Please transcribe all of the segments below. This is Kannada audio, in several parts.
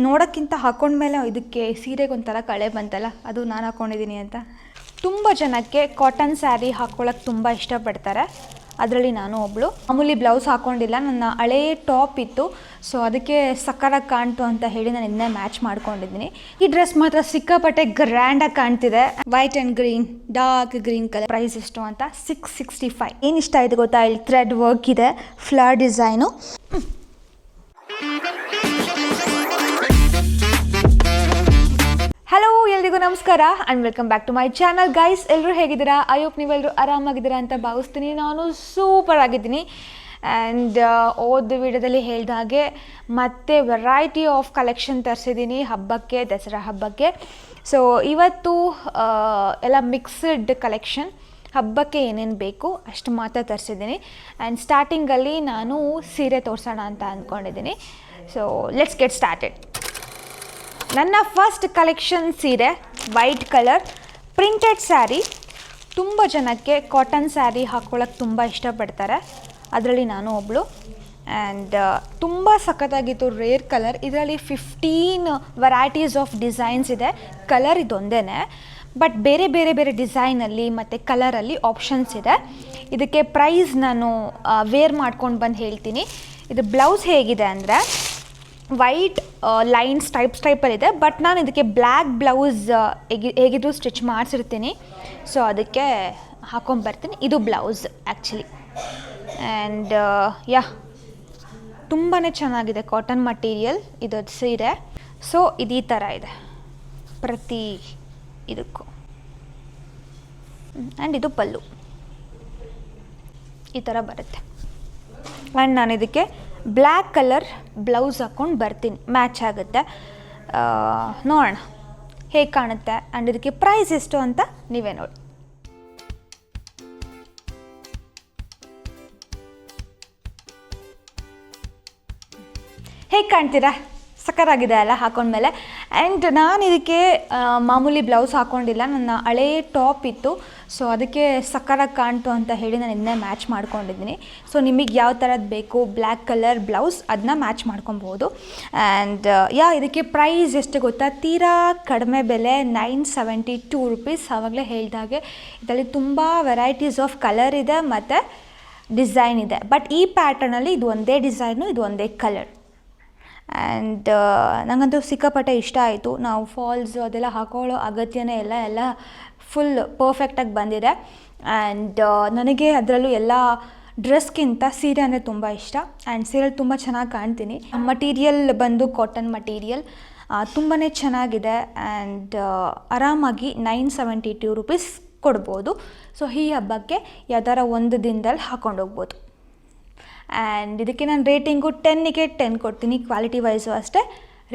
ನೋಡೋಕ್ಕಿಂತ ಹಾಕೊಂಡ್ಮೇಲೆ ಇದಕ್ಕೆ ಸೀರೆಗೆ ಒಂಥರ ಕಳೆ ಬಂತಲ್ಲ, ಅದು ನಾನು ಹಾಕ್ಕೊಂಡಿದ್ದೀನಿ ಅಂತ. ತುಂಬ ಜನಕ್ಕೆ ಕಾಟನ್ ಸ್ಯಾರಿ ಹಾಕ್ಕೊಳ್ಳೋಕೆ ತುಂಬ ಇಷ್ಟಪಡ್ತಾರೆ, ಅದರಲ್ಲಿ ನಾನು ಒಬ್ಬಳು. ಮಾಮೂಲಿ ಬ್ಲೌಸ್ ಹಾಕ್ಕೊಂಡಿಲ್ಲ, ನನ್ನ ಹಳೆಯ ಟಾಪ್ ಇತ್ತು, ಸೊ ಅದಕ್ಕೆ ಸಕ್ಕತ್ತಾಗಿ ಕಾಣ್ತು ಅಂತ ಹೇಳಿ ನಾನು ಇದನ್ನೇ ಮ್ಯಾಚ್ ಮಾಡ್ಕೊಂಡಿದ್ದೀನಿ. ಈ ಡ್ರೆಸ್ ಮಾತ್ರ ಸಿಕ್ಕಾಪಟ್ಟೆ ಗ್ರ್ಯಾಂಡಾಗಿ ಕಾಣ್ತಿದೆ. White and green, dark green colour. Price ಎಷ್ಟು ಅಂತ 665. ಏನು ಇಷ್ಟ ಆಯಿತು ಗೊತ್ತಾ, ಇಲ್ಲಿ ಥ್ರೆಡ್ ವರ್ಕ್ ಇದೆ, ಫ್ಲವರ್ ಡಿಸೈನು. ಹಲೋ, ಎಲ್ರಿಗೂ ನಮಸ್ಕಾರ and welcome back to my channel. Guys, ಎಲ್ಲರೂ ಹೇಗಿದ್ದೀರಾ? ಐ ಹೋಪ್ ನೀವೆಲ್ಲರೂ ಆರಾಮಾಗಿದ್ದೀರಾ ಅಂತ ಭಾವಿಸ್ತೀನಿ. ನಾನು ಸೂಪರ್ ಆಗಿದ್ದೀನಿ. ಆ್ಯಂಡ್ ಓದ್ ವಿಡಿಯೋದಲ್ಲಿ ಹೇಳಿದ ಹಾಗೆ ಮತ್ತೆ ವೆರೈಟಿ ಆಫ್ ಕಲೆಕ್ಷನ್ ತರಿಸಿದ್ದೀನಿ ಹಬ್ಬಕ್ಕೆ, ದಸರಾ ಹಬ್ಬಕ್ಕೆ. ಸೊ ಇವತ್ತು ಎಲ್ಲ ಮಿಕ್ಸ್ಡ್ ಕಲೆಕ್ಷನ್, ಹಬ್ಬಕ್ಕೆ ಏನೇನು ಬೇಕು ಅಷ್ಟು ಮಾತ್ರ ತರಿಸಿದ್ದೀನಿ. ಆ್ಯಂಡ್ ಸ್ಟಾರ್ಟಿಂಗಲ್ಲಿ ನಾನು ಸೀರೆ ತೋರಿಸೋಣ ಅಂತ ಅಂದ್ಕೊಂಡಿದ್ದೀನಿ. So let's get started. ನನ್ನ ಫಸ್ಟ್ ಕಲೆಕ್ಷನ್ ಸೀರೆ, ವೈಟ್ ಕಲರ್ ಪ್ರಿಂಟೆಡ್ ಸ್ಯಾರಿ. ತುಂಬ ಜನಕ್ಕೆ ಕಾಟನ್ ಸ್ಯಾರಿ ಹಾಕ್ಕೊಳ್ಳೋಕೆ ತುಂಬ ಇಷ್ಟಪಡ್ತಾರೆ, ಅದರಲ್ಲಿ ನಾನು ಒಬ್ಬಳು. ಆ್ಯಂಡ್ ತುಂಬ ಸಖತ್ತಾಗಿತ್ತು, ರೇರ್ ಕಲರ್. ಇದರಲ್ಲಿ 15 ವೆರೈಟೀಸ್ ಆಫ್ ಡಿಸೈನ್ಸ್ ಇದೆ. ಕಲರ್ ಇದೊಂದೇ, ಬಟ್ ಬೇರೆ ಬೇರೆ ಬೇರೆ ಡಿಸೈನಲ್ಲಿ ಮತ್ತು ಕಲರಲ್ಲಿ ಆಪ್ಷನ್ಸ್ ಇದೆ. ಇದಕ್ಕೆ ಪ್ರೈಸ್ ನಾನು ವೇರ್ ಮಾಡ್ಕೊಂಡು ಬಂದು ಹೇಳ್ತೀನಿ. ಇದು ಬ್ಲೌಸ್ ಹೇಗಿದೆ ಅಂದರೆ ವೈಟ್ ಲೈನ್ಸ್ ಟೈಪಲ್ಲಿದೆ, ಬಟ್ ನಾನು ಇದಕ್ಕೆ ಬ್ಲ್ಯಾಕ್ ಬ್ಲೌಸ್ ಹೇಗಿದ್ರು ಸ್ಟಿಚ್ ಮಾಡಿಸಿರ್ತೀನಿ, ಸೊ ಅದಕ್ಕೆ ಹಾಕೊಂಬರ್ತೀನಿ. ಇದು ಬ್ಲೌಸ್ ಆ್ಯಕ್ಚುಲಿ. ಆ್ಯಂಡ್ ತುಂಬಾ ಚೆನ್ನಾಗಿದೆ, ಕಾಟನ್ ಮಟೀರಿಯಲ್ ಇದು ಸೀರೆ. ಸೊ ಇದು ಈ ಥರ ಇದೆ ಪ್ರತಿ ಇದಕ್ಕೂ. ಆ್ಯಂಡ್ ಇದು ಪಲ್ಲು ಈ ಥರ ಬರುತ್ತೆ. ಆ್ಯಂಡ್ ನಾನು ಇದಕ್ಕೆ ಬ್ಲ್ಯಾಕ್ ಕಲರ್ ಬ್ಲೌಸ್ ಹಾಕ್ಕೊಂಡು ಬರ್ತೀನಿ, ಮ್ಯಾಚ್ ಆಗುತ್ತೆ. ನೋಡೋಣ ಹೇಗೆ ಕಾಣುತ್ತೆ. ಆ್ಯಂಡ್ ಇದಕ್ಕೆ ಪ್ರೈಸ್ ಎಷ್ಟು ಅಂತ ನೀವೇ ನೋಡಿ. ಹೇಗೆ ಕಾಣ್ತೀರಾ? ಸಕ್ಕತ್ತಾಗಿದೆ ಅಲ್ಲ ಹಾಕೊಂಡ್ಮೇಲೆ. ಆ್ಯಂಡ್ ನಾನು ಇದಕ್ಕೆ ಮಾಮೂಲಿ ಬ್ಲೌಸ್ ಹಾಕ್ಕೊಂಡಿಲ್ಲ, ನನ್ನ ಹಳೆಯ ಟಾಪ್ ಇತ್ತು, ಸೊ ಅದಕ್ಕೆ ಸಕ್ಕತ್ತಾಗಿ ಕಾಣ್ತು ಅಂತ ಹೇಳಿ ನಾನು ಇದನ್ನೇ ಮ್ಯಾಚ್ ಮಾಡ್ಕೊಂಡಿದ್ದೀನಿ. ಸೊ ನಿಮಗೆ ಯಾವ ಥರದ್ದು ಬೇಕು, ಬ್ಲ್ಯಾಕ್ ಕಲರ್ ಬ್ಲೌಸ್, ಅದನ್ನ ಮ್ಯಾಚ್ ಮಾಡ್ಕೊಬೋದು. ಆ್ಯಂಡ್ ಇದಕ್ಕೆ ಪ್ರೈಸ್ ಎಷ್ಟು ಗೊತ್ತಾ, ತೀರಾ ಕಡಿಮೆ ಬೆಲೆ, 972 ರುಪೀಸ್. ಆವಾಗಲೇ ಹೇಳಿದಾಗೆ ಇದರಲ್ಲಿ ತುಂಬ ವೆರೈಟೀಸ್ ಆಫ್ ಕಲರ್ ಇದೆ ಮತ್ತು ಡಿಸೈನ್ ಇದೆ. ಬಟ್ ಈ ಪ್ಯಾಟರ್ನಲ್ಲಿ ಇದು ಒಂದೇ ಡಿಸೈನು, ಇದು ಒಂದೇ ಕಲರ್. ಆ್ಯಂಡ್ ನನಗಂತೂ ಸಿಕ್ಕಾಪಟ್ಟೆ ಇಷ್ಟ ಆಯಿತು. ನಾವು ಫಾಲ್ಸ್ ಅದೆಲ್ಲ ಹಾಕೊಳ್ಳೋ ಅಗತ್ಯನೇ ಇಲ್ಲ, ಎಲ್ಲ ಫುಲ್ ಪರ್ಫೆಕ್ಟಾಗಿ ಬಂದಿದೆ. ಆ್ಯಂಡ್ ನನಗೆ ಅದರಲ್ಲೂ ಎಲ್ಲ ಡ್ರೆಸ್ಗಿಂತ ಸೀರೆ ಅಂದರೆ ತುಂಬ ಇಷ್ಟ. ಆ್ಯಂಡ್ ಸೀರೆಯಲ್ಲಿ ತುಂಬ ಚೆನ್ನಾಗಿ ಕಾಣ್ತೀನಿ. ಮಟೀರಿಯಲ್ ಬಂದು ಕಾಟನ್ ಮಟೀರಿಯಲ್ ತುಂಬಾ ಚೆನ್ನಾಗಿದೆ. ಆ್ಯಂಡ್ ಆರಾಮಾಗಿ 972 ರುಪೀಸ್ ಕೊಡ್ಬೋದು. ಸೊ ಈ ಹಬ್ಬಕ್ಕೆ ಯಾವ್ದಾರ ಒಂದು ದಿನದಲ್ಲಿ ಹಾಕ್ಕೊಂಡು ಹೋಗ್ಬೋದು. ಆ್ಯಂಡ್ ಇದಕ್ಕೆ ನಾನು ರೇಟಿಂಗು 10ಗೆ 10 ಕೊಡ್ತೀನಿ. ಕ್ವಾಲಿಟಿ ವೈಸು ಅಷ್ಟೇ,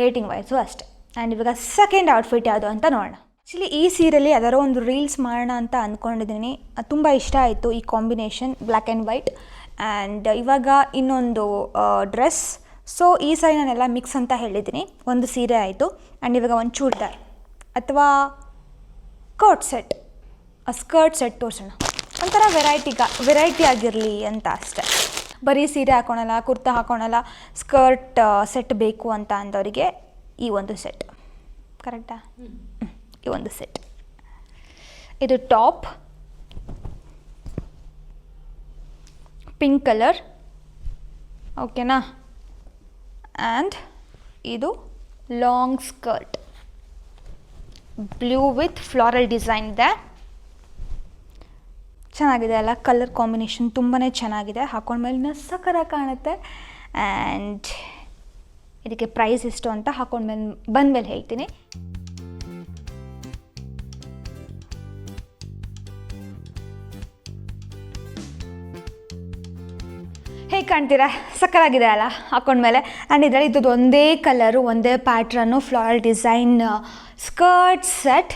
ರೇಟಿಂಗ್ ವೈಸು ಅಷ್ಟೇ. ಆ್ಯಂಡ್ ಇವಾಗ ಸೆಕೆಂಡ್ ಔಟ್ಫಿಟ್ ಯಾವುದು ಅಂತ ನೋಡೋಣ. ಆ್ಯಕ್ಚುಲಿ ಈ ಸೀರೆಯಲ್ಲಿ ಯಾವ್ದಾರೋ ಒಂದು ರೀಲ್ಸ್ ಮಾಡೋಣ ಅಂತ ಅಂದ್ಕೊಂಡಿದ್ದೀನಿ. ತುಂಬ ಇಷ್ಟ ಆಯಿತು ಈ combination, black and white. And ಇವಾಗ ಇನ್ನೊಂದು ಡ್ರೆಸ್. ಸೊ ಈ ಸಾರಿ ನಾನೆಲ್ಲ ಮಿಕ್ಸ್ ಅಂತ ಹೇಳಿದ್ದೀನಿ. ಒಂದು ಸೀರೆ ಆಯಿತು. ಆ್ಯಂಡ್ ಇವಾಗ ಒಂದು ಚೂಡಿದಾರ್ ಅಥವಾ ಸ್ಕರ್ಟ್ ಸೆಟ್ ತೋರಿಸೋಣ. ಒಂಥರ ವೆರೈಟಿ ಆಗಿರಲಿ ಅಂತ ಅಷ್ಟೇ. ಬರೀ ಸೀರೆ ಹಾಕೊಳಲ್ಲ, ಕುರ್ತಾ ಹಾಕೊಳಲ್ಲ, ಸ್ಕರ್ಟ್ ಸೆಟ್ ಬೇಕು ಅಂತ ಅಂದವರಿಗೆ ಈ ಒಂದು ಸೆಟ್ ಕರೆಕ್ಟಾ? ಈ ಒಂದು ಸೆಟ್. ಇದು ಟಾಪ್ ಪಿಂಕ್ ಕಲರ್, ಓಕೆನಾ? ಆ್ಯಂಡ್ ಇದು long skirt blue with floral design ಇದೆ. ಚೆನ್ನಾಗಿದೆ ಅಲ್ಲ, ಕಲರ್ ಕಾಂಬಿನೇಷನ್ ತುಂಬಾ ಚೆನ್ನಾಗಿದೆ. ಹಾಕೊಂಡ್ಮೇಲೆ ಸಕ್ಕತ್ತಾಗಿ ಕಾಣುತ್ತೆ. ಆ್ಯಂಡ್ ಇದಕ್ಕೆ ಪ್ರೈಸ್ ಎಷ್ಟು ಅಂತ ಬಂದಮೇಲೆ ಹೇಳ್ತೀನಿ. ಹೇಗೆ ಕಾಣ್ತೀರಾ? ಸಕ್ಕತ್ತಾಗಿದೆ ಅಲ್ಲ ಹಾಕೊಂಡ್ಮೇಲೆ. ಆ್ಯಂಡ್ ಇದರಲ್ಲಿ ಇದು ಒಂದೇ ಕಲರು, ಒಂದೇ pattern, floral design skirt set.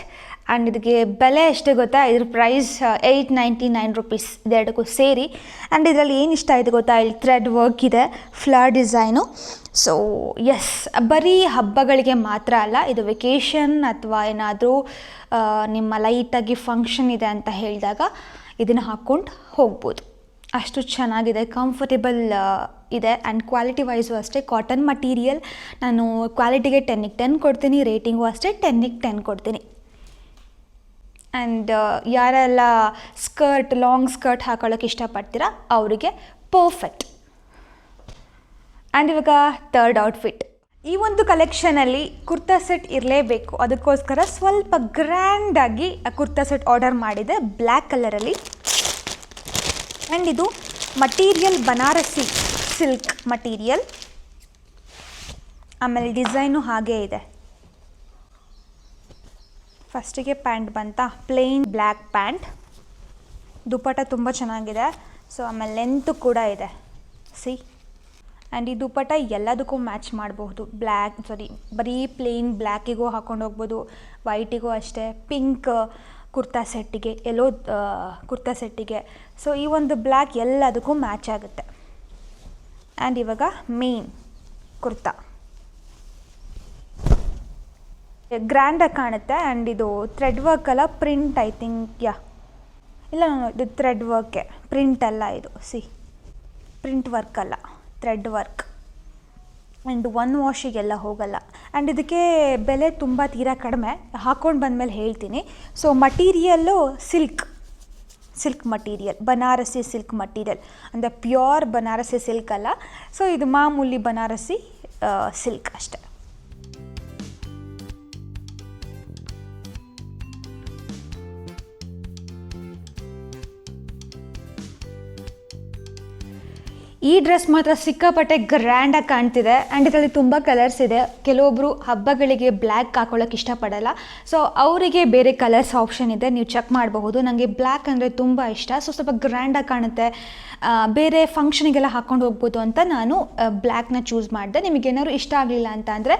And ಇದಕ್ಕೆ ಬೆಲೆ ಎಷ್ಟೇ ಗೊತ್ತಾ? ಇದ್ರ ಪ್ರೈಸ್ 899 ರುಪೀಸ್, ಇದೆರಡಕ್ಕೂ ಸೇರಿ. ಆ್ಯಂಡ್ ಇದರಲ್ಲಿ ಏನು ಇಷ್ಟ ಆಯಿತು ಗೊತ್ತಾ? ಇಲ್ಲಿ ಥ್ರೆಡ್ ವರ್ಕ್ ಇದೆ, ಫ್ಲವರ್ ಡಿಸೈನು. ಸೊ ಬರೀ ಹಬ್ಬಗಳಿಗೆ ಮಾತ್ರ ಅಲ್ಲ, ಇದು ವೆಕೇಷನ್ ಅಥವಾ ಏನಾದರೂ ನಿಮ್ಮ ಲೈಟಾಗಿ ಫಂಕ್ಷನ್ ಇದೆ ಅಂತ ಹೇಳಿದಾಗ ಇದನ್ನು ಹಾಕ್ಕೊಂಡು ಹೋಗ್ಬೋದು. ಅಷ್ಟು ಚೆನ್ನಾಗಿದೆ, ಕಂಫರ್ಟೇಬಲ್ ಇದೆ. ಆ್ಯಂಡ್ ಕ್ವಾಲಿಟಿ ವೈಸು ಅಷ್ಟೇ, ಕಾಟನ್ ಮಟೀರಿಯಲ್. ನಾನು ಕ್ವಾಲಿಟಿಗೆ 10ಗೆ 10 ಕೊಡ್ತೀನಿ, ರೇಟಿಂಗು ಅಷ್ಟೇ 10ಗೆ 10 ಕೊಡ್ತೀನಿ. ಆ್ಯಂಡ್ ಯಾರೆಲ್ಲ ಲಾಂಗ್ ಸ್ಕರ್ಟ್ ಹಾಕೊಳ್ಳೋಕೆ ಇಷ್ಟಪಡ್ತೀರಾ ಅವರಿಗೆ ಪರ್ಫೆಕ್ಟ್. ಆ್ಯಂಡ್ ಇವಾಗ ಥರ್ಡ್ ಔಟ್ಫಿಟ್. ಈ ಒಂದು ಕಲೆಕ್ಷನಲ್ಲಿ ಕುರ್ತಾ ಸೆಟ್ ಇರಲೇಬೇಕು, ಅದಕ್ಕೋಸ್ಕರ ಸ್ವಲ್ಪ ಗ್ರ್ಯಾಂಡಾಗಿ ಕುರ್ತಾ ಸೆಟ್ ಆರ್ಡರ್ ಮಾಡಿದೆ ಬ್ಲ್ಯಾಕ್ ಕಲರಲ್ಲಿ. ಆ್ಯಂಡ್ ಇದು ಮಟೀರಿಯಲ್ ಬನಾರಸಿ ಸಿಲ್ಕ್ ಮಟೀರಿಯಲ್. ಆಮೇಲೆ ಡಿಸೈನು ಹಾಗೇ ಇದೆ. ಫಸ್ಟಿಗೆ ಪ್ಯಾಂಟ್ ಬಂತಾ, ಪ್ಲೇನ್ ಬ್ಲ್ಯಾಕ್ ಪ್ಯಾಂಟ್. ದುಪ್ಪಟ್ಟ ತುಂಬ ಚೆನ್ನಾಗಿದೆ. ಸೊ ಆಮೇಲೆ ಲೆಂತು ಕೂಡ ಇದೆ, ಸಿ. ಆ್ಯಂಡ್ ಈ ದುಪ್ಪಟ್ಟ ಎಲ್ಲದಕ್ಕೂ ಮ್ಯಾಚ್ ಮಾಡಬಹುದು. ಬರೀ ಪ್ಲೇನ್ ಬ್ಲ್ಯಾಕಿಗೂ ಹಾಕೊಂಡು ಹೋಗ್ಬೋದು, ವೈಟಿಗೂ ಅಷ್ಟೇ, ಪಿಂಕ್ ಕುರ್ತಾ ಸೆಟ್ಟಿಗೆ, ಎಲ್ಲೋ ಕುರ್ತಾ ಸೆಟ್ಟಿಗೆ. ಸೊ ಈ ಒಂದು ಬ್ಲ್ಯಾಕ್ ಎಲ್ಲದಕ್ಕೂ ಮ್ಯಾಚ್ ಆಗುತ್ತೆ. ಆ್ಯಂಡ್ ಇವಾಗ ಮೇನ್ ಕುರ್ತಾ ಗ್ರ್ಯಾಂಡಾಗಿ ಕಾಣುತ್ತೆ. ಆ್ಯಂಡ್ ಇದು ಥ್ರೆಡ್ ವರ್ಕ್ ಅಲ್ಲ, ಪ್ರಿಂಟ್ ಐ ಥಿಂಕ್. ಇಲ್ಲ, ಇದು ಥ್ರೆಡ್ ವರ್ಕೆ, ಪ್ರಿಂಟ್ ಅಲ್ಲ ಇದು. ಸಿ, ಪ್ರಿಂಟ್ ವರ್ಕ್ ಅಲ್ಲ, ಥ್ರೆಡ್ ವರ್ಕ್. ಆ್ಯಂಡ್ ಒನ್ ವಾಶಿಗೆಲ್ಲ ಹೋಗಲ್ಲ. ಆ್ಯಂಡ್ ಇದಕ್ಕೆ ಬೆಲೆ ತುಂಬ ತೀರಾ ಕಡಿಮೆ, ಹಾಕ್ಕೊಂಡು ಬಂದಮೇಲೆ ಹೇಳ್ತೀನಿ. So material silk material, Banarasi silk material, ಅಂದರೆ ಪ್ಯೂರ್ ಬನಾರಸಿ ಸಿಲ್ಕ್ ಅಲ್ಲ. ಸೊ ಇದು ಮಾಮೂಲಿ ಬನಾರಸಿ ಸಿಲ್ಕ್ ಅಷ್ಟೆ. ಈ ಡ್ರೆಸ್ ಮಾತ್ರ ಸಿಕ್ಕಾಪಟ್ಟೆ ಗ್ರ್ಯಾಂಡಾಗಿ ಕಾಣ್ತಿದೆ. ಆ್ಯಂಡ್ ಇದರಲ್ಲಿ ತುಂಬ ಕಲರ್ಸ್ ಇದೆ. ಕೆಲವೊಬ್ಬರು ಹಬ್ಬಗಳಿಗೆ ಬ್ಲ್ಯಾಕ್ ಹಾಕೊಳ್ಳೋಕೆ ಇಷ್ಟಪಡಲ್ಲ, ಸೊ ಅವರಿಗೆ ಬೇರೆ ಕಲರ್ಸ್ ಆಪ್ಷನ್ ಇದೆ, ನೀವು ಚೆಕ್ ಮಾಡಬಹುದು. ನನಗೆ ಬ್ಲ್ಯಾಕ್ ಅಂದರೆ ತುಂಬ ಇಷ್ಟ, ಸೊ ಸ್ವಲ್ಪ ಗ್ರ್ಯಾಂಡಾಗಿ ಕಾಣುತ್ತೆ, ಬೇರೆ ಫಂಕ್ಷನಿಗೆಲ್ಲ ಹಾಕ್ಕೊಂಡು ಹೋಗ್ಬೋದು ಅಂತ ನಾನು ಬ್ಲ್ಯಾಕ್ನ ಚೂಸ್ ಮಾಡಿದೆ. ನಿಮಗೇನಾದ್ರು ಇಷ್ಟ ಆಗಲಿಲ್ಲ ಅಂತ ಅಂದರೆ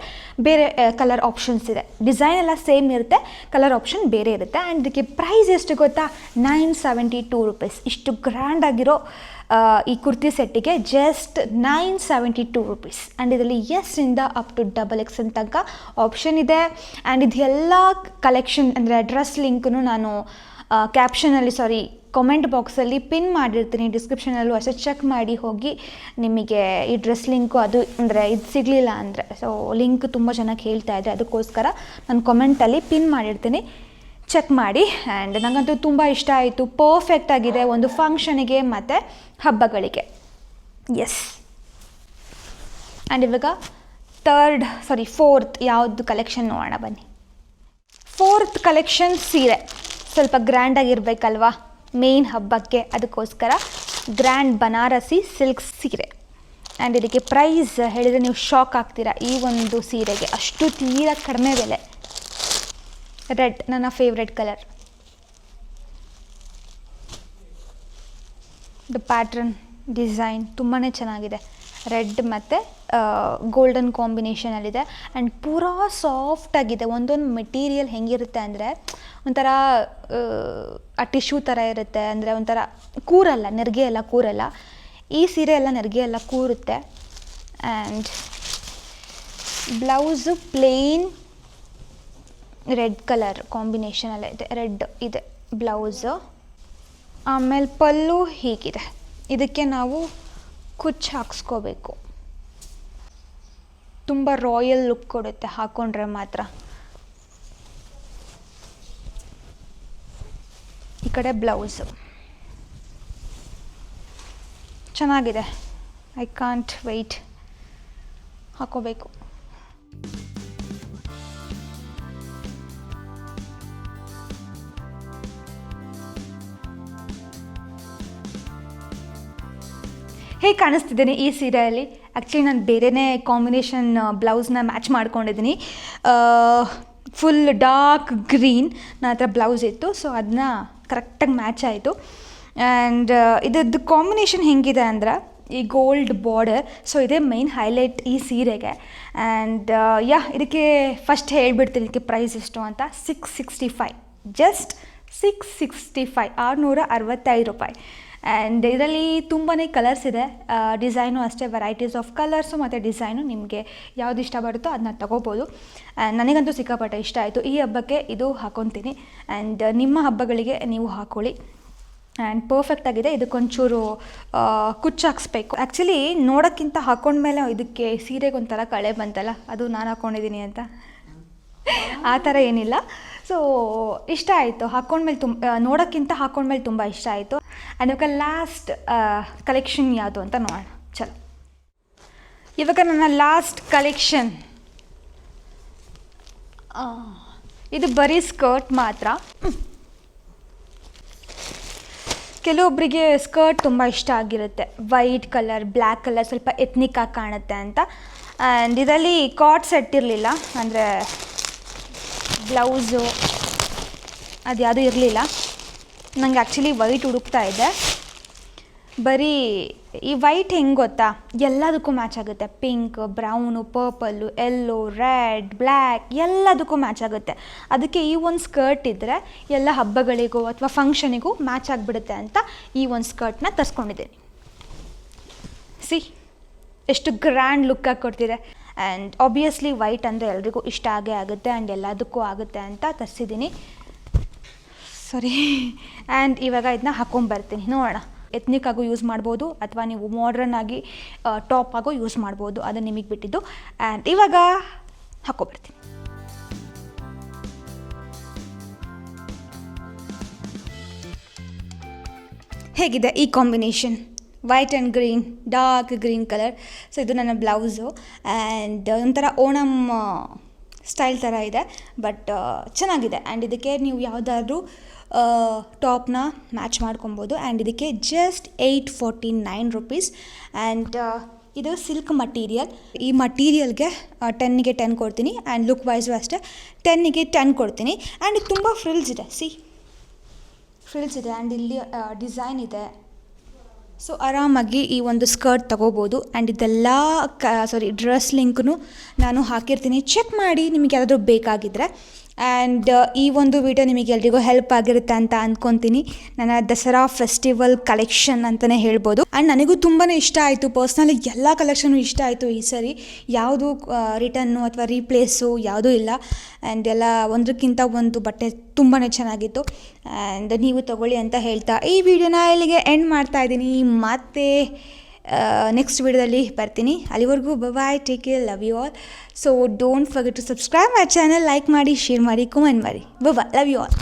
ಬೇರೆ ಕಲರ್ ಆಪ್ಷನ್ಸ್ ಇದೆ. ಡಿಸೈನ್ ಎಲ್ಲ ಸೇಮ್ ಇರುತ್ತೆ, ಕಲರ್ ಆಪ್ಷನ್ ಬೇರೆ ಇರುತ್ತೆ. ಆ್ಯಂಡ್ ಇದಕ್ಕೆ ಪ್ರೈಸ್ ಎಷ್ಟು ಗೊತ್ತಾ, 972 ರೂಪೀಸ್. ಇಷ್ಟು ಗ್ರ್ಯಾಂಡಾಗಿರೋ ಈ ಕುರ್ತಿ ಸೆಟ್ಟಿಗೆ ಜಸ್ಟ್ 972 ರೂಪೀಸ್. ಆ್ಯಂಡ್ ಇದರಲ್ಲಿ ಎಸ್ಸಿಂದ ಅಪ್ ಟು XXL ತನಕ ಆಪ್ಷನ್ ಇದೆ. ಆ್ಯಂಡ್ ಇದೆಲ್ಲ ಕಲೆಕ್ಷನ್ ಅಂದರೆ ಡ್ರೆಸ್ ಲಿಂಕನ್ನು ನಾನು ಕಾಮೆಂಟ್ ಬಾಕ್ಸಲ್ಲಿ ಪಿನ್ ಮಾಡಿರ್ತೀನಿ, ಡಿಸ್ಕ್ರಿಪ್ಷನಲ್ಲೂ ಅಷ್ಟೇ, ಚೆಕ್ ಮಾಡಿ ಹೋಗಿ. ನಿಮಗೆ ಈ ಡ್ರೆಸ್ ಲಿಂಕು ಅದು ಅಂದರೆ ಇದು ಸಿಗಲಿಲ್ಲ ಅಂದರೆ, ಸೊ ಲಿಂಕ್ ತುಂಬ ಚೆನ್ನಾಗಿ ಹೇಳ್ತಾ ಇದೆ, ಅದಕ್ಕೋಸ್ಕರ ನಾನು ಕಾಮೆಂಟಲ್ಲಿ ಪಿನ್ ಮಾಡಿರ್ತೀನಿ, ಚೆಕ್ ಮಾಡಿ. ಆ್ಯಂಡ್ ನನಗಂತೂ ತುಂಬ ಇಷ್ಟ ಆಯಿತು, ಪರ್ಫೆಕ್ಟ್ ಆಗಿದೆ ಒಂದು ಫಂಕ್ಷನಿಗೆ ಮತ್ತು ಹಬ್ಬಗಳಿಗೆ. ಎಸ್. ಆ್ಯಂಡ್ ಇವಾಗ ಫೋರ್ತ್ ಯಾವುದು ಕಲೆಕ್ಷನ್ ನೋಡೋಣ ಬನ್ನಿ. ಫೋರ್ತ್ ಕಲೆಕ್ಷನ್ ಸೀರೆ. ಸ್ವಲ್ಪ ಗ್ರ್ಯಾಂಡಾಗಿರ್ಬೇಕಲ್ವಾ ಮೇನ್ ಹಬ್ಬಕ್ಕೆ, ಅದಕ್ಕೋಸ್ಕರ ಗ್ರ್ಯಾಂಡ್ ಬನಾರಸಿ ಸಿಲ್ಕ್ ಸೀರೆ. ಆ್ಯಂಡ್ ಇದಕ್ಕೆ ಪ್ರೈಸ್ ಹೇಳಿದರೆ ನೀವು ಶಾಕ್ ಆಗ್ತೀರಾ. ಈ ಒಂದು ಸೀರೆಗೆ ಅಷ್ಟು ತೀರಾ ಕಡಿಮೆ ಬೆಲೆ. ರೆಡ್ ನನ್ನ ಫೇವ್ರೆಟ್ ಕಲರ್. ಪ್ಯಾಟ್ರನ್ ಡಿಸೈನ್ ತುಂಬಾ ಚೆನ್ನಾಗಿದೆ. ರೆಡ್ ಮತ್ತು ಗೋಲ್ಡನ್ ಕಾಂಬಿನೇಷನಲ್ಲಿದೆ. ಆ್ಯಂಡ್ ಪೂರಾ ಸಾಫ್ಟಾಗಿದೆ. ಒಂದೊಂದು ಮೆಟೀರಿಯಲ್ ಹೆಂಗಿರುತ್ತೆ ಅಂದರೆ ಒಂಥರ ಟಿಶ್ಯೂ ಥರ ಇರುತ್ತೆ, ಅಂದರೆ ಒಂಥರ ಕೂರಲ್ಲ, ನೆರಿಗೆ ಎಲ್ಲ ಕೂರಲ್ಲ. ಈ ಸೀರೆ ಎಲ್ಲ ನೆರಿಗೆ ಎಲ್ಲ ಕೂರುತ್ತೆ. And blouse plain red colour ಕಾಂಬಿನೇಷನಲ್ಲೇ ಇದೆ, ರೆಡ್ ಇದೆ ಬ್ಲೌಸು. ಆಮೇಲೆ ಪಲ್ಲು ಹೀಗಿದೆ. ಇದಕ್ಕೆ ನಾವು ಕುಚ್ಚು ಹಾಕ್ಸ್ಕೋಬೇಕು. ತುಂಬ ರಾಯಲ್ ಲುಕ್ ಕೊಡುತ್ತೆ ಹಾಕ್ಕೊಂಡ್ರೆ ಮಾತ್ರ. ಈ ಕಡೆ ಬ್ಲೌಸು ಚೆನ್ನಾಗಿದೆ. ಐ ಕಾಂಟ್ ವೆಯ್ಟ್, ಹಾಕೋಬೇಕು. ಹೇಗೆ ಕಾಣಿಸ್ತಿದ್ದೀನಿ ಈ ಸೀರೆಯಲ್ಲಿ? ಆ್ಯಕ್ಚುಲಿ ನಾನು ಬೇರೆಯೇ ಕಾಂಬಿನೇಷನ್ ಬ್ಲೌಸ್ನ ಮ್ಯಾಚ್ ಮಾಡ್ಕೊಂಡಿದ್ದೀನಿ. ಫುಲ್ ಡಾರ್ಕ್ ಗ್ರೀನ್ ನನ್ನ ಹತ್ರ ಬ್ಲೌಸ್ ಇತ್ತು, ಸೊ ಅದನ್ನ ಕರೆಕ್ಟಾಗಿ ಮ್ಯಾಚ್ ಆಯಿತು. ಆ್ಯಂಡ್ ಇದ್ರದ್ದು ಕಾಂಬಿನೇಷನ್ ಹೆಂಗಿದೆ ಅಂದ್ರೆ ಈ ಗೋಲ್ಡ್ ಬಾರ್ಡರ್, ಸೊ ಇದೇ ಮೈನ್ ಹೈಲೈಟ್ ಈ ಸೀರೆಗೆ. ಆ್ಯಂಡ್ ಇದಕ್ಕೆ ಫಸ್ಟ್ ಹೇಳ್ಬಿಡ್ತೀನಿ ಇದಕ್ಕೆ ಪ್ರೈಸ್ ಎಷ್ಟು ಅಂತ. 665, ಜಸ್ಟ್ 665, 665 ರೂಪಾಯಿ. ಆ್ಯಂಡ್ ಇದರಲ್ಲಿ ತುಂಬಾ ಕಲರ್ಸ್ ಇದೆ, ಡಿಸೈನು ಅಷ್ಟೇ, ವೆರೈಟೀಸ್ ಆಫ್ ಕಲರ್ಸು ಮತ್ತು ಡಿಸೈನು. ನಿಮಗೆ ಯಾವ್ದು ಇಷ್ಟ ಬರುತ್ತೋ ಅದನ್ನ ತೊಗೋಬೋದು. ಆ್ಯಂಡ್ ನನಗಂತೂ ಸಿಕ್ಕಾಪಟ್ಟೆ ಇಷ್ಟ ಆಯಿತು. ಈ ಹಬ್ಬಕ್ಕೆ ಇದು ಹಾಕ್ಕೊತೀನಿ. ಆ್ಯಂಡ್ ನಿಮ್ಮ ಹಬ್ಬಗಳಿಗೆ ನೀವು ಹಾಕ್ಕೊಳ್ಳಿ. ಆ್ಯಂಡ್ ಪರ್ಫೆಕ್ಟ್ ಆಗಿದೆ. ಇದಕ್ಕೊಂಚೂರು ಕುಚ್ಚು ಹಾಕ್ಸ್ಬೇಕು. ಆ್ಯಕ್ಚುಲಿ ನೋಡೋಕ್ಕಿಂತ ಹಾಕೊಂಡ್ಮೇಲೆ ಇದಕ್ಕೆ ಸೀರೆಗೆ ಒಂಥರ ಕಳೆ ಬಂತಲ್ಲ, ಅದು ನಾನು ಹಾಕ್ಕೊಂಡಿದ್ದೀನಿ ಅಂತ ಆ ಥರ ಏನಿಲ್ಲ. ಸೊ ಇಷ್ಟ ಆಯಿತು ಹಾಕ್ಕೊಂಡ್ಮೇಲೆ, ನೋಡೋಕ್ಕಿಂತ ಹಾಕ್ಕೊಂಡ್ಮೇಲೆ ತುಂಬ ಇಷ್ಟ ಆಯಿತು. ಆ್ಯಂಡ್ ಇವಾಗ ಲಾಸ್ಟ್ ಕಲೆಕ್ಷನ್ ಯಾವುದು ಅಂತ ನೋಡೋಣ. ಚಲೋ, ಇವಾಗ ನನ್ನ ಲಾಸ್ಟ್ ಕಲೆಕ್ಷನ್ ಇದು ಬರೀ ಸ್ಕರ್ಟ್ ಮಾತ್ರ. ಕೆಲವೊಬ್ಬರಿಗೆ ಸ್ಕರ್ಟ್ ತುಂಬ ಇಷ್ಟ ಆಗಿರುತ್ತೆ, ವೈಟ್ ಕಲರ್, ಬ್ಲ್ಯಾಕ್ ಕಲರ್, ಸ್ವಲ್ಪ ಎತ್ನಿಕ್ ಆಗಿ ಕಾಣುತ್ತೆ ಅಂತ. ಆ್ಯಂಡ್ ಇದರಲ್ಲಿ ಕಾರ್ಡ್ ಸೆಟ್ ಇರಲಿಲ್ಲ, ಅಂದರೆ ಬ್ಲೌಸು ಅದು ಯಾವುದೂ ಇರಲಿಲ್ಲ. ನನಗೆ ಆ್ಯಕ್ಚುಲಿ ವೈಟ್ ಹುಡುಕ್ತಾ ಇದೆ. ಬರೀ ಈ ವೈಟ್ ಹೆಂಗೆ ಗೊತ್ತಾ, ಎಲ್ಲದಕ್ಕೂ ಮ್ಯಾಚ್ ಆಗುತ್ತೆ. Pink, brown, purple, yellow, red, black ಎಲ್ಲದಕ್ಕೂ ಮ್ಯಾಚ್ ಆಗುತ್ತೆ. ಅದಕ್ಕೆ ಈ ಒಂದು ಸ್ಕರ್ಟ್ ಇದ್ದರೆ ಎಲ್ಲ ಹಬ್ಬಗಳಿಗೂ ಅಥವಾ ಫಂಕ್ಷನಿಗೂ ಮ್ಯಾಚ್ ಆಗಿಬಿಡುತ್ತೆ ಅಂತ ಈ ಒಂದು ಸ್ಕರ್ಟ್ನ ತರಿಸ್ಕೊಂಡಿದ್ದೀನಿ. ಎಷ್ಟು ಗ್ರ್ಯಾಂಡ್ ಲುಕ್ಕಾಗಿ ಕೊಡ್ತಿದೆ. ಆ್ಯಂಡ್ ಆಬ್ವಿಯಸ್ಲಿ ವೈಟ್ ಅಂದರೆ ಎಲ್ರಿಗೂ ಇಷ್ಟ ಆಗೇ ಆಗುತ್ತೆ ಆ್ಯಂಡ್ ಎಲ್ಲದಕ್ಕೂ ಆಗುತ್ತೆ ಅಂತ ತರಿಸಿದ್ದೀನಿ. ಸರಿ, ಆ್ಯಂಡ್ ಇವಾಗ ಇದನ್ನ ಹಾಕೊಂಬರ್ತೀನಿ, ನೋಡೋಣ. ಎತ್ನಿಕ್ ಆಗು ಯೂಸ್ ಮಾಡ್ಬೋದು ಅಥವಾ ನೀವು ಮಾಡ್ರನ್ ಆಗಿ ಟಾಪ್ ಆಗೋ ಯೂಸ್ ಮಾಡ್ಬೋದು, ಅದು ನಿಮಗೆ ಬಿಟ್ಟಿದ್ದು. ಆ್ಯಂಡ್ ಇವಾಗ ಹಾಕ್ಕೊಬರ್ತೀನಿ. ಹೇಗಿದೆ ಈ combination? White and green, dark green colour. So ಇದು ನನ್ನ ಬ್ಲೌಸು. ಆ್ಯಂಡ್ ಒಂಥರ ಓಣಮ್ ಸ್ಟೈಲ್ ಥರ ಇದೆ, ಬಟ್ ಚೆನ್ನಾಗಿದೆ. ಆ್ಯಂಡ್ ಇದಕ್ಕೆ ನೀವು ಯಾವುದಾದ್ರೂ ಟಾಪ್ನ ಮ್ಯಾಚ್ ಮಾಡ್ಕೊಬೋದು. ಆ್ಯಂಡ್ ಇದಕ್ಕೆ ಜಸ್ಟ್ 849 ರುಪೀಸ್. ಆ್ಯಂಡ್ ಇದು ಸಿಲ್ಕ್ ಮಟೀರಿಯಲ್. ಈ ಮಟೀರಿಯಲ್ಗೆ 10ಗೆ 10 ಕೊಡ್ತೀನಿ. ಆ್ಯಂಡ್ ಲುಕ್ ವೈಸು ಅಷ್ಟೇ 10ಗೆ 10 ಕೊಡ್ತೀನಿ. ಆ್ಯಂಡ್ ಇದು ತುಂಬ ಫ್ರಿಲ್ಸ್ ಇದೆ, ಫ್ರಿಲ್ಸ್ ಇದೆ. ಆ್ಯಂಡ್ ಇಲ್ಲಿ ಡಿಸೈನ್ ಇದೆ. ಸೊ ಆರಾಮಾಗಿ ಈ ಒಂದು ಸ್ಕರ್ಟ್ ತೊಗೋಬೋದು. ಆ್ಯಂಡ್ ಇದೆಲ್ಲ ಡ್ರೆಸ್ ಲಿಂಕ್ನು ನಾನು ಹಾಕಿರ್ತೀನಿ, ಚೆಕ್ ಮಾಡಿ ನಿಮಗೆ ಯಾರಾದರೂ ಬೇಕಾಗಿದ್ದರೆ. ಆ್ಯಂಡ್ ಈ ಒಂದು ವಿಡಿಯೋ ನಿಮಗೆ ಎಲ್ರಿಗೂ ಹೆಲ್ಪ್ ಆಗಿರುತ್ತೆ ಅಂತ ಅಂದ್ಕೊತೀನಿ. ನನ್ನ ದಸರಾ ಫೆಸ್ಟಿವಲ್ ಕಲೆಕ್ಷನ್ ಅಂತಲೇ ಹೇಳ್ಬೋದು. ಆ್ಯಂಡ್ ನನಗೂ ತುಂಬಾ ಇಷ್ಟ ಆಯಿತು. ಪರ್ಸ್ನಲಿ ಎಲ್ಲ ಕಲೆಕ್ಷನು ಇಷ್ಟ ಆಯಿತು ಈ ಸರಿ. ಯಾವುದು ರಿಟರ್ನು ಅಥವಾ ರೀಪ್ಲೇಸು ಯಾವುದೂ ಇಲ್ಲ. ಆ್ಯಂಡ್ ಎಲ್ಲ ಒಂದಕ್ಕಿಂತ ಒಂದು ಬಟ್ಟೆ ತುಂಬಾ ಚೆನ್ನಾಗಿತ್ತು. ಆ್ಯಂಡ್ ನೀವು ತೊಗೊಳ್ಳಿ ಅಂತ ಹೇಳ್ತಾ ಈ ವಿಡಿಯೋನ ಇಲ್ಲಿಗೆ ಎಂಡ್ ಮಾಡ್ತಾಯಿದ್ದೀನಿ. ಮತ್ತೆ ನೆಕ್ಸ್ಟ್ ವಿಡಿಯೋದಲ್ಲಿ ಬರ್ತೀನಿ. ಅಲ್ಲಿವರೆಗೂ bye, take care, love you all. So don't forget to subscribe my channel, like ಮಾಡಿ, ಶೇರ್ ಮಾಡಿ, ಕಮೆಂಟ್ ಮಾಡಿ. Bye, love you all.